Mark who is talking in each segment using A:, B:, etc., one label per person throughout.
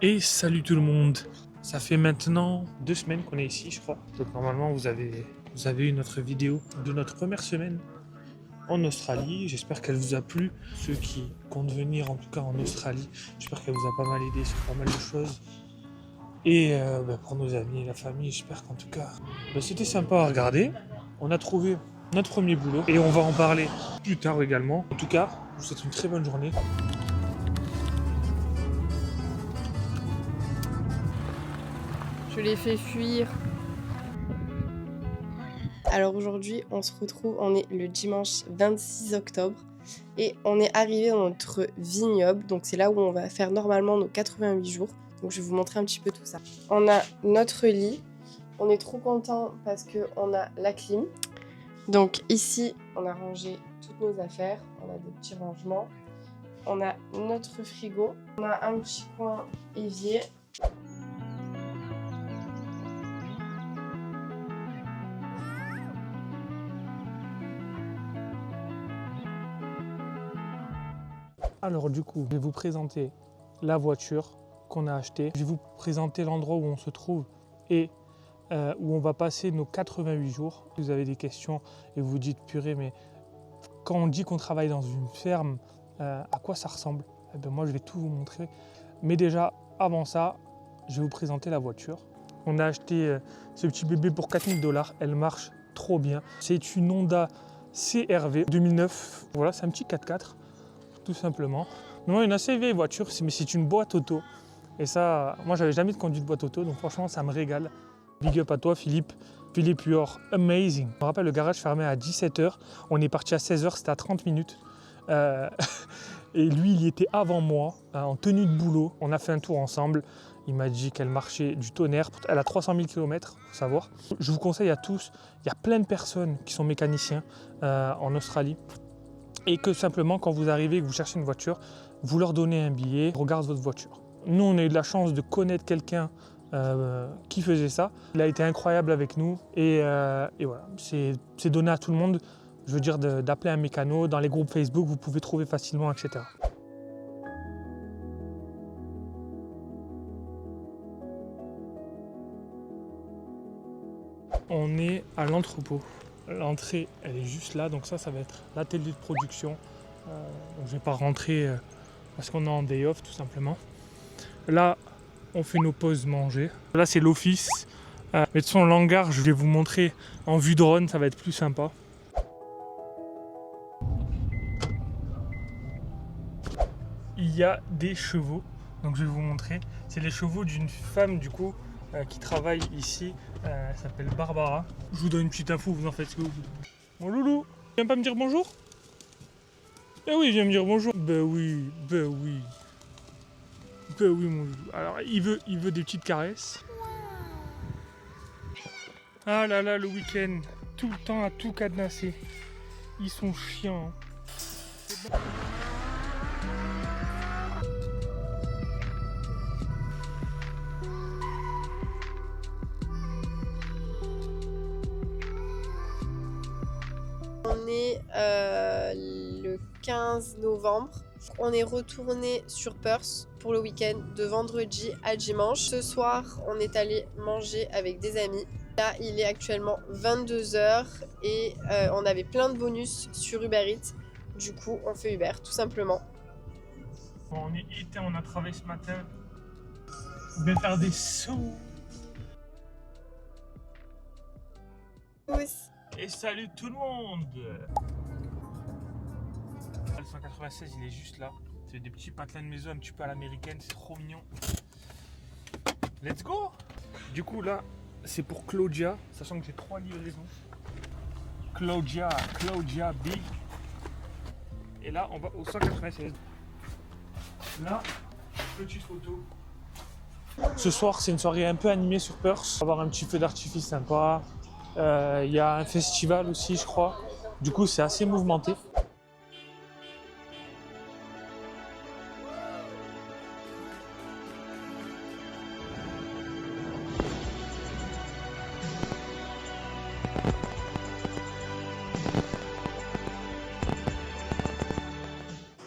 A: Et salut tout le monde. Ça fait maintenant 2 semaines qu'on est ici, je crois. Donc normalement vous avez eu notre vidéo de notre première semaine en Australie. J'espère qu'elle vous a plu. Ceux qui comptent venir en tout cas en Australie, j'espère qu'elle vous a pas mal aidé sur pas mal de choses. Et pour nos amis et la famille, j'espère qu'en tout cas c'était sympa à regarder. On a trouvé notre premier boulot et on va en parler plus tard également. En tout cas, je vous souhaite une très bonne journée.
B: Je l'ai fait fuir. Alors aujourd'hui, on se retrouve, on est le dimanche 26 octobre et on est arrivé dans notre vignoble. Donc c'est là où on va faire normalement nos 88 jours. Donc je vais vous montrer un petit peu tout ça. On a notre lit. On est trop content parce qu'on a la clim. Donc ici, on a rangé toutes nos affaires. On a des petits rangements. On a notre frigo. On a un petit coin évier.
A: Alors du coup, je vais vous présenter la voiture qu'on a achetée. Je vais vous présenter l'endroit où on se trouve et où on va passer nos 88 jours. Si vous avez des questions et vous vous dites purée, mais quand on dit qu'on travaille dans une ferme, à quoi ça ressemble? Eh bien, moi je vais tout vous montrer. Mais déjà, avant ça, je vais vous présenter la voiture. On a acheté ce petit bébé pour 4 000 $. Elle marche trop bien. C'est une Honda CR-V 2009. Voilà, c'est un petit 4x4. Tout simplement. Non, une assez vieille voiture, mais c'est une boîte auto. Et ça, moi j'avais jamais conduit de boîte auto, donc franchement ça me régale. Big up à toi Philippe. Philippe Huor, amazing. Je me rappelle, le garage fermait à 17h. On est parti à 16h, c'était à 30 minutes. Et lui, il y était avant moi, en tenue de boulot. On a fait un tour ensemble. Il m'a dit qu'elle marchait du tonnerre. Elle a 300 000 km, il faut savoir. Je vous conseille à tous, il y a plein de personnes qui sont mécaniciens en Australie. Et que simplement, quand vous arrivez et que vous cherchez une voiture, vous leur donnez un billet, ils regardent votre voiture. Nous, on a eu de la chance de connaître quelqu'un qui faisait ça. Il a été incroyable avec nous et voilà, c'est donné à tout le monde. Je veux dire d'appeler un mécano, dans les groupes Facebook, vous pouvez trouver facilement, etc. On est à l'entrepôt. L'entrée, elle est juste là, donc ça va être l'atelier de production. Donc je ne vais pas rentrer parce qu'on est en day off, tout simplement. Là, on fait nos pauses manger. Là, c'est l'office. Mais de toute façon, l'hangar, je vais vous montrer en vue drone, ça va être plus sympa. Il y a des chevaux, donc je vais vous montrer. C'est les chevaux d'une femme, du coup, qui travaille ici. Elle s'appelle Barbara. Je vous donne une petite info, vous en faites ce que vous voulez. Mon loulou, tu viens pas me dire bonjour? Eh oui, viens me dire bonjour. Ben oui, ben oui. Ben oui, mon loulou. Alors, il veut des petites caresses. Ah là là, le week-end, tout le temps à tout cadenasser. Ils sont chiants. C'est bon.
B: On est le 15 novembre. On est retourné sur Perth pour le week-end de vendredi à dimanche. Ce soir, on est allé manger avec des amis. Là, il est actuellement 22h et on avait plein de bonus sur Uber Eats. Du coup, on fait Uber, tout simplement.
A: Bon, on est éteint, on a travaillé ce matin. On vient faire des sous. Et salut tout le monde! Le 196, il est juste là. C'est des petits patelins de maison un petit peu à l'américaine, c'est trop mignon. Let's go! Du coup, là, c'est pour Claudia, sachant que j'ai 3 livraisons. Claudia Big. Et là, on va au 196. Là, petite photo. Ce soir, c'est une soirée un peu animée sur Perth. On va avoir un petit feu d'artifice sympa. Il y a un festival aussi, je crois. Du coup, c'est assez mouvementé.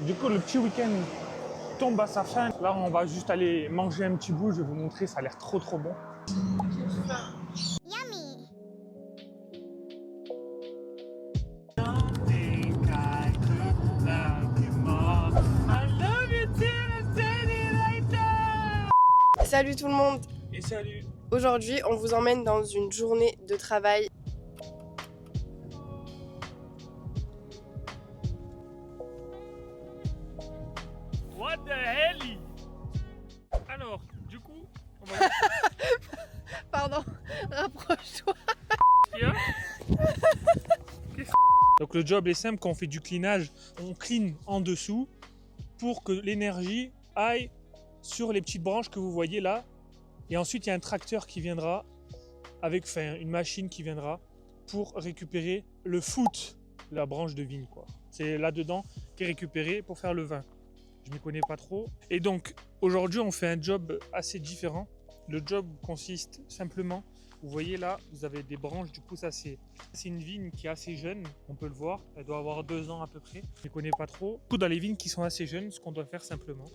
A: Du coup, le petit week-end tombe à sa fin. Là, on va juste aller manger un petit bout. Je vais vous montrer, ça a l'air trop bon.
C: Yummy.
B: Salut tout le monde.
A: Et salut.
B: Aujourd'hui, on vous emmène dans une journée de travail.
A: What the hell? Alors, du coup, on va...
B: Pardon, rapproche-toi.
A: Donc le job est simple, quand on fait du cleanage, on clean en dessous pour que l'énergie aille sur les petites branches que vous voyez là. Et ensuite, il y a un tracteur qui viendra avec une machine qui viendra pour récupérer le foot, la branche de vigne, quoi. C'est là-dedans qui est récupéré pour faire le vin. Je ne m'y connais pas trop. Et donc, aujourd'hui, on fait un job assez différent. Le job consiste simplement, vous voyez là, vous avez des branches, du coup, ça c'est une vigne qui est assez jeune, on peut le voir, elle doit avoir 2 ans à peu près. Je ne m'y connais pas trop. Du coup, dans les vignes qui sont assez jeunes, ce qu'on doit faire simplement,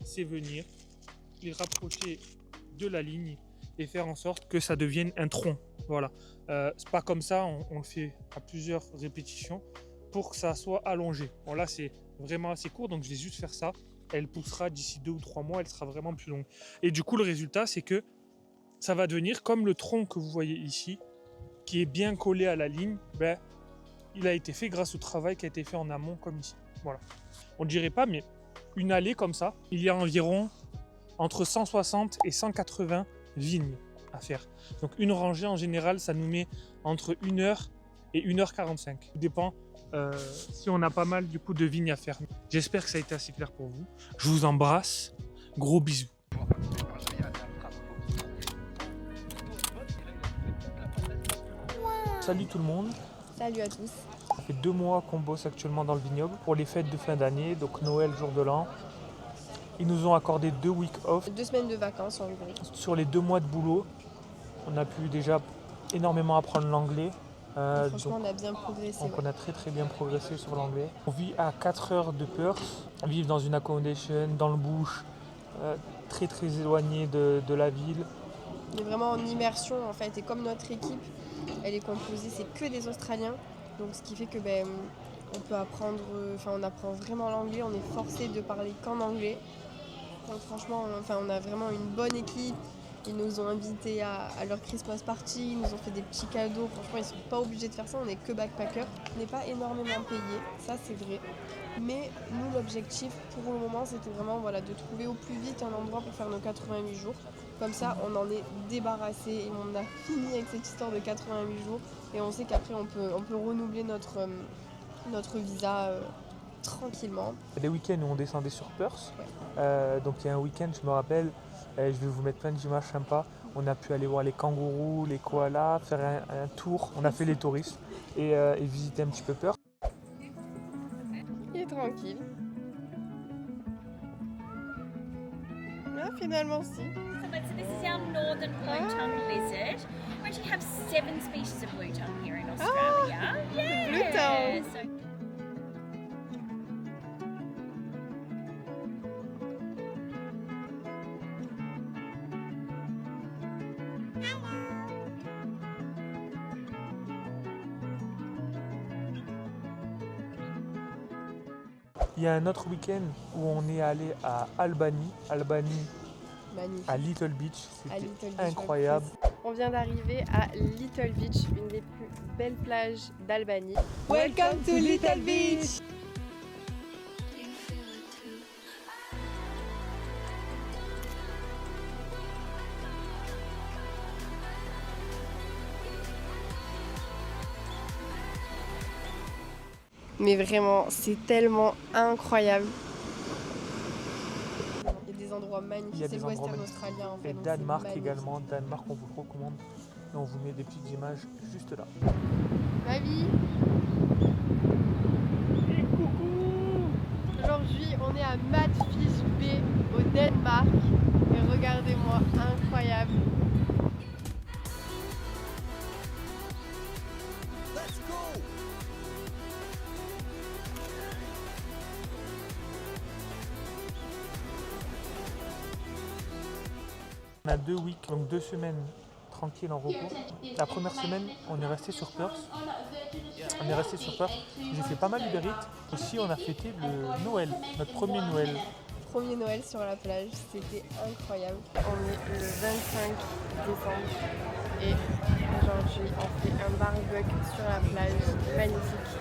A: c'est venir les rapprocher de la ligne et faire en sorte que ça devienne un tronc. Voilà. C'est pas comme ça, on le fait à plusieurs répétitions pour que ça soit allongé. Bon là c'est vraiment assez court, donc je vais juste faire ça. Elle poussera d'ici 2 ou 3 mois, elle sera vraiment plus longue. Et du coup le résultat c'est que ça va devenir comme le tronc que vous voyez ici, qui est bien collé à la ligne. Ben, il a été fait grâce au travail qui a été fait en amont comme ici. Voilà. On ne dirait pas, mais une allée comme ça, il y a environ entre 160 et 180 vignes à faire. Donc une rangée en général, ça nous met entre 1 heure et 1h45. Ça dépend si on a pas mal du coup de vignes à faire. J'espère que ça a été assez clair pour vous. Je vous embrasse. Gros bisous. Salut tout le monde.
B: Salut à tous.
A: Ça fait 2 mois qu'on bosse actuellement dans le vignoble pour les fêtes de fin d'année, donc Noël, jour de l'an. Ils nous ont accordé 2 week off.
B: 2 semaines de vacances en gros.
A: Sur les 2 mois de boulot, on a pu déjà énormément apprendre l'anglais.
B: Franchement, on a bien progressé.
A: Donc on a très bien progressé sur l'anglais. On vit à 4 heures de Perth. On vit dans une accommodation, dans le bush, très éloigné de la ville.
B: On est vraiment en immersion en fait. Et comme notre équipe, elle est composée, c'est que des Australiens. Donc ce qui fait que on peut apprendre, on apprend vraiment l'anglais. On est forcé de parler qu'en anglais. Donc franchement, on a vraiment une bonne équipe. Ils nous ont invités à leur Christmas party, ils nous ont fait des petits cadeaux. Franchement, ils sont pas obligés de faire ça, on n'est que backpackers. On n'est pas énormément payés, ça c'est vrai. Mais nous, l'objectif pour le moment, c'était vraiment de trouver au plus vite un endroit pour faire nos 88 jours. Comme ça, on en est débarrassé et on a fini avec cette histoire de 88 jours. Et on sait qu'après, on peut renouveler notre visa tranquillement.
A: Il y a des week-ends où on descendait sur Perth.
B: Ouais.
A: Donc il y a un week-end, je me rappelle, je vais vous mettre plein d'images sympas. On a pu aller voir les kangourous, les koalas, faire un tour. On a fait les touristes et visiter un petit peu Perth.
B: Il est tranquille. Ah, finalement, si.
C: So this is our northern blue-tongue lizard. We actually have 7 species of blue-tongue here in Australia.
B: blue-tongue.
C: So
A: Il y a un autre week-end où on est allé à Albany,
B: Magnifique.
A: à Little Beach.
B: À
A: C'était
B: Little Beach,
A: incroyable.
B: On vient d'arriver à Little Beach, une des plus belles plages d'Albanie. Welcome to Little Beach! Mais vraiment, c'est tellement incroyable. Il y a des endroits magnifiques, c'est le western australien en fait.
A: Et
B: donc
A: Danemark
B: c'est magnifique.
A: également. Danemark, on vous le recommande. Et on vous met des petites images juste là.
B: Ma vie.
A: Et coucou!
B: Aujourd'hui, on est à Madfish Bay au Danemark. Et regardez-moi, incroyable.
A: On a 2 weeks, donc 2 semaines tranquilles en repos. La première semaine, on est resté sur Perth. J'ai fait pas mal Uber Eats. Aussi, on a fêté le Noël, notre premier Noël.
B: Premier Noël sur la plage, c'était incroyable. On est le 25 décembre et aujourd'hui on fait un barbecue sur la plage, magnifique.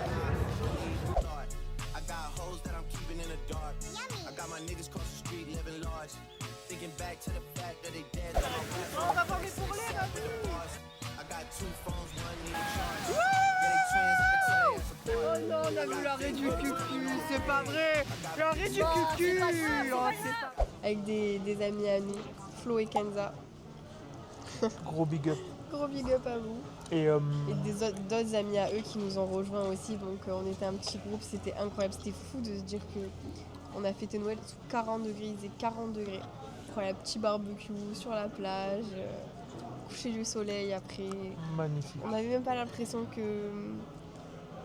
B: On va former pour les Oh non, on a vu l'arrêt du cucu, c'est pas vrai. L'arrêt du cucu. Avec des amis à nous, Flo et Kenza.
A: Gros big up.
B: Gros big up à vous.
A: Et
B: D'autres amis à eux qui nous ont rejoints aussi, donc on était un petit groupe, c'était incroyable, c'était fou de se dire que on a fêté Noël sous 40 degrés, il faisait 40 degrés. Incroyable, petit barbecue sur la plage, coucher du soleil après.
A: Magnifique.
B: On n'avait même pas l'impression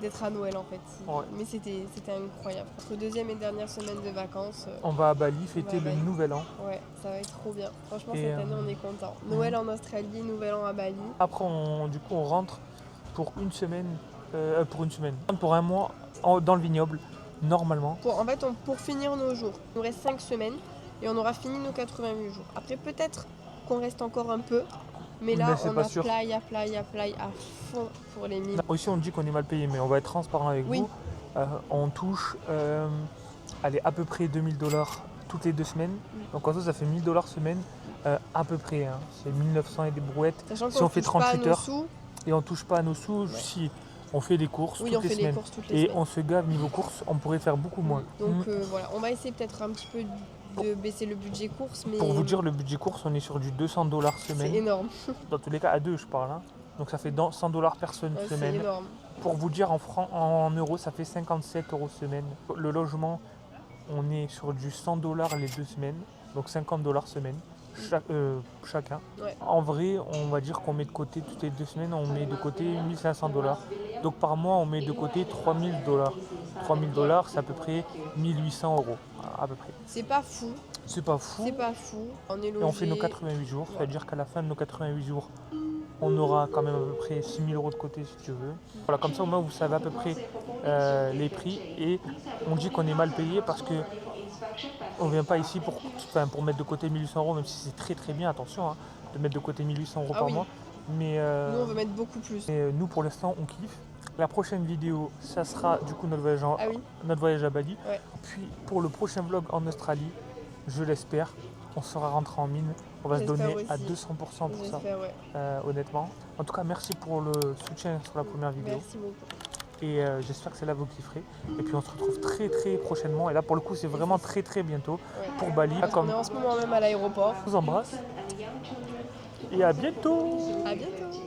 B: d'être à Noël en fait,
A: Ouais.
B: mais c'était incroyable. Notre deuxième et dernière semaine de vacances.
A: On va à Bali fêter le nouvel an.
B: Ouais, ça va être trop bien. Franchement,
A: Et
B: cette année, on est content. Noël en Australie, nouvel an à Bali.
A: Après, on rentre pour une semaine, pour un mois dans le vignoble, normalement.
B: Pour finir nos jours, il nous reste 5 semaines et on aura fini nos 88 jours. Après, peut-être qu'on reste encore un peu, mais là,
A: c'est
B: on
A: pas
B: a
A: sûr.
B: play à fond pour les 1000.
A: Aussi, on dit qu'on est mal payé, mais on va être transparent avec
B: Oui.
A: vous. On touche à peu près $2000 toutes les 2 semaines. Donc en tout, ça fait $1000 semaine, à peu près. Hein. C'est 1900 et des brouettes.
B: Sachant
A: Si
B: qu'on
A: on fait
B: touche pas à
A: 38
B: nos
A: heures,
B: sous.
A: et on touche pas à nos sous, si on fait des courses
B: Oui,
A: toutes
B: on
A: les
B: fait les
A: semaines.
B: courses toutes les
A: Et
B: semaines.
A: on se gave niveau courses, on pourrait faire beaucoup moins.
B: Donc voilà, on va essayer peut-être un petit peu de baisser le budget course, mais
A: Pour vous dire, le budget course, on est sur du $200
B: c'est
A: semaine.
B: énorme.
A: Dans tous les cas, à 2, je parle. Hein. Donc ça fait $100 personne
B: Ouais, c'est
A: semaine.
B: énorme.
A: Pour vous dire, en euros, ça fait 57 € semaine. Le logement, on est sur du $100 les 2 semaines, donc $50 semaine, chacun.
B: Ouais.
A: En vrai, on va dire qu'on met de côté toutes les 2 semaines, on met de côté $1500. Donc par mois, on met de côté $3000. $3000, c'est à peu près 1800 € à peu près.
B: C'est pas fou,
A: C'est pas fou.
B: c'est pas fou. On est logé.
A: Et on fait nos 88 jours, c'est-à-dire qu'à la fin de nos 88 jours, on aura quand même à peu près 6000 € de côté si tu veux. Voilà, comme ça au moins vous savez à peu près les prix, et on dit qu'on est mal payé parce que on vient pas ici pour mettre de côté 1800 €, même si c'est très très bien, attention, hein, de mettre de côté 1800 € par
B: oui.
A: mois. Mais
B: Nous, on veut mettre beaucoup plus.
A: nous pour l'instant on kiffe. La prochaine vidéo, ça sera du coup notre voyage à Bali.
B: Ouais.
A: Puis pour le prochain vlog en Australie, je l'espère, on sera rentré en mine. On va se
B: J'espère
A: donner à
B: aussi.
A: 200% pour ça,
B: J'espère, ouais.
A: honnêtement. En tout cas, merci pour le soutien sur la première vidéo.
B: Merci beaucoup.
A: Et j'espère que celle-là vous kifferez. Et puis on se retrouve très très prochainement. Et là pour le coup, c'est vraiment très très bientôt
B: Ouais.
A: pour Bali.
B: On est en ce moment même à l'aéroport.
A: Je vous embrasse. Et à bientôt.
B: À bientôt.